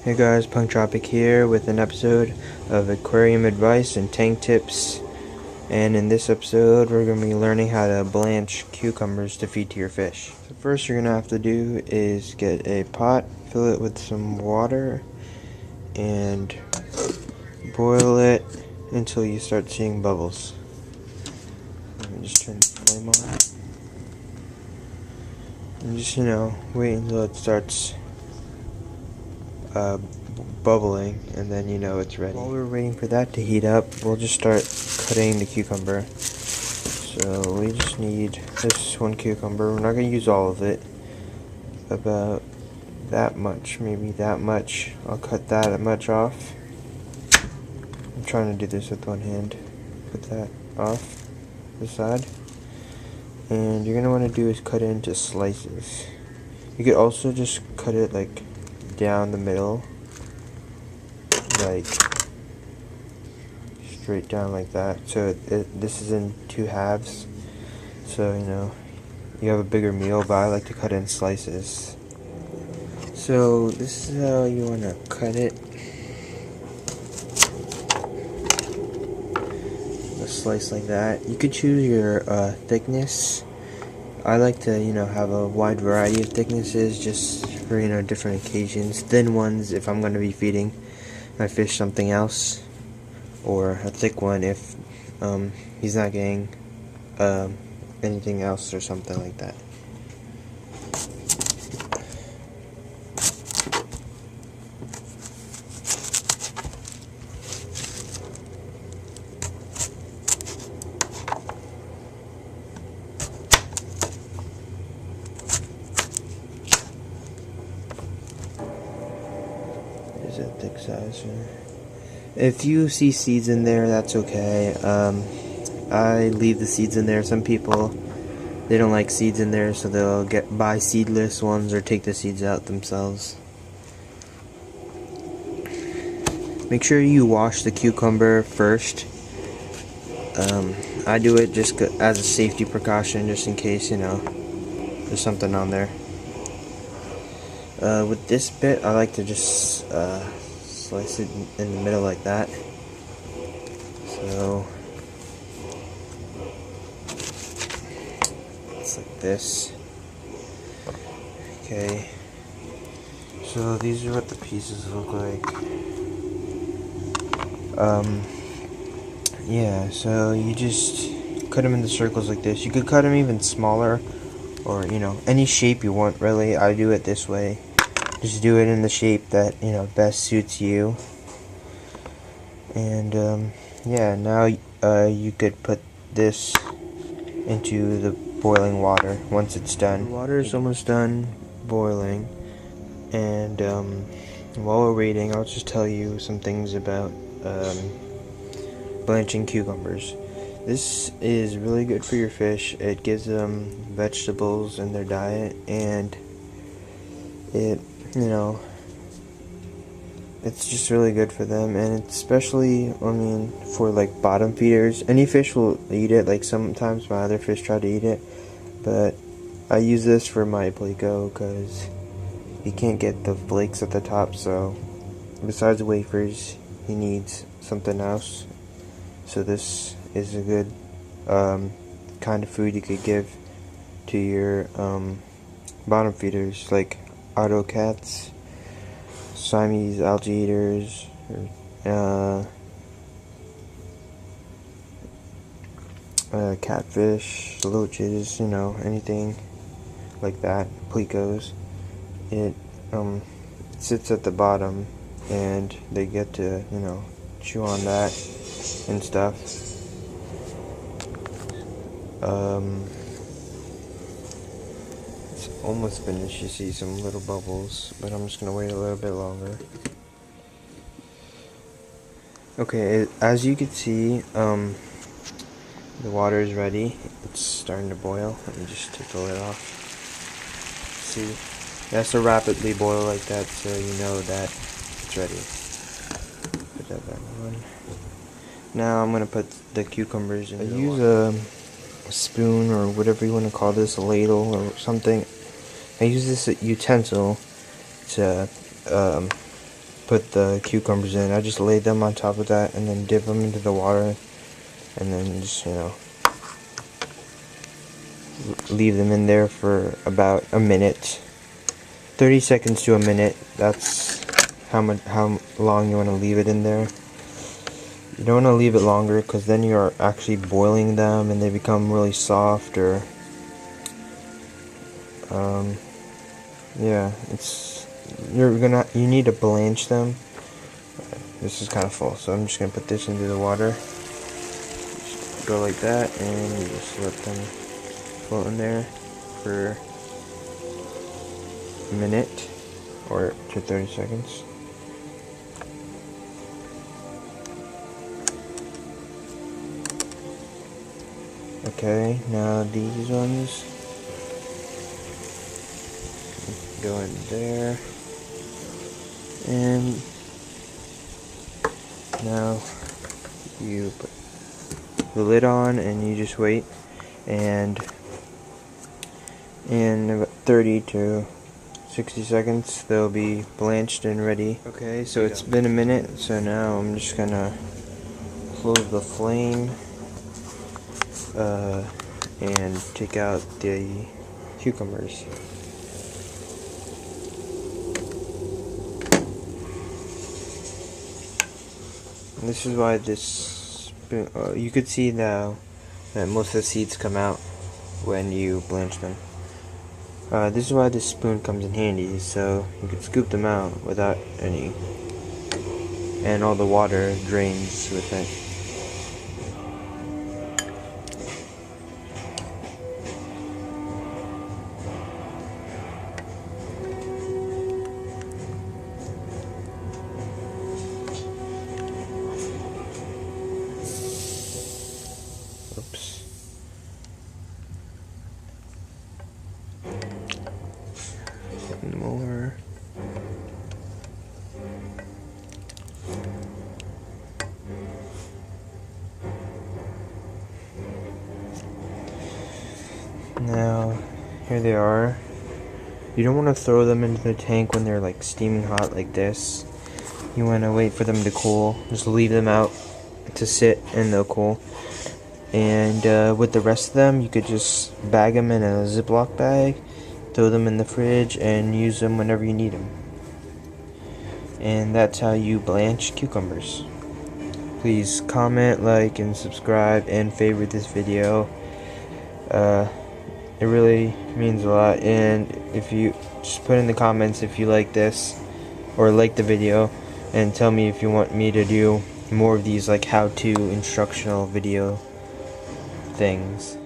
Hey guys, Punktropic here with an episode of Aquarium Advice and TankTips. And in this episode, we're going to be learning how to blanch cucumbers to feed to your fish. So first you're going to have to do is get a pot, fill it with some water, and boil it until you start seeing bubbles. Let me just turn the flame on. And just, wait until it starts bubbling, and then it's ready. While we're waiting for that to heat up, we'll just start cutting the cucumber. So we just need this one cucumber. We're not going to use all of it. About that much, maybe that much. I'll cut that much off. I'm trying to do this with one hand. Put that off the side. And you're going to want to do is cut it into slices. You could also just cut it like down the middle, like straight down like that. So this is in two halves, so you have a bigger meal, but I like to cut it in slices. So this is how you want to cut it. A slice like that. You could choose your thickness. I like to have a wide variety of thicknesses just for different occasions. Thin ones if I'm going to be feeding my fish something else, or a thick one if he's not getting anything else or something like that. Is it thick size? If you see seeds in there, that's okay. I leave the seeds in there. Some people, they don't like seeds in there, so they'll buy seedless ones or take the seeds out themselves. Make sure you wash the cucumber first. I do it just as a safety precaution, just in case there's something on there. With this bit, I like to just slice it in the middle like that. So it's like this. Okay. So these are what the pieces look like. Yeah. So you just cut them into circles like this. You could cut them even smaller, or any shape you want. Really, I do it this way. Just do it in the shape that best suits you. And yeah, now you could put this into the boiling water once it's done. The water is almost done boiling, and while we're waiting, I'll just tell you some things about blanching cucumbers. This is really good for your fish. It gives them vegetables in their diet, and it it's just really good for them. And it's especially, for like bottom feeders. Any fish will eat it. Like sometimes my other fish try to eat it, but I use this for my pleco because he can't get the flakes at the top. So besides the wafers, he needs something else. So this is a good kind of food you could give to your bottom feeders, like auto cats, Siamese algae eaters, catfish, loaches, anything like that, plecos. It sits at the bottom, and they get to chew on that and stuff. It's almost finished. You see some little bubbles, but I'm just gonna wait a little bit longer. Okay, as you can see, the water is ready. It's starting to boil. Let me just take the lid off. See, it has to rapidly boil like that, so you know that it's ready. Put that back on. Now I'm gonna put the cucumbers in. I use a spoon, or whatever you want to call this, a ladle or something. I use this utensil to put the cucumbers in. I just lay them on top of that and then dip them into the water, and then just, you know, leave them in there for about a minute, 30 seconds to a minute. That's how long you want to leave it in there. You don't want to leave it longer, because then you're actually boiling them and they become really soft, or yeah, you need to blanch them. This is kind of full, so I'm just gonna put this into the water. Just go like that, and you just let them float in there for a minute or to 30 seconds. Okay, now these ones go in there, and now you put the lid on and you just wait, and in about 30 to 60 seconds they'll be blanched and ready. Okay, so it's been a minute, so now I'm just gonna close the flame and take out the cucumbers. And this is why this spoon, you could see now that most of the seeds come out when you blanch them. This is why this spoon comes in handy, so you can scoop them out without any, and all the water drains with it. Oops. More. Now, here they are. You don't want to throw them into the tank when they're like steaming hot like this. You want to wait for them to cool. Just leave them out to sit and they'll cool. And with the rest of them, you could just bag them in a Ziploc bag, throw them in the fridge, and use them whenever you need them. And that's how you blanch cucumbers. Please comment, like, and subscribe, and favorite this video. It really means a lot. And if you just put in the comments if you like this or like the video, and tell me if you want me to do more of these like how-to instructional video things.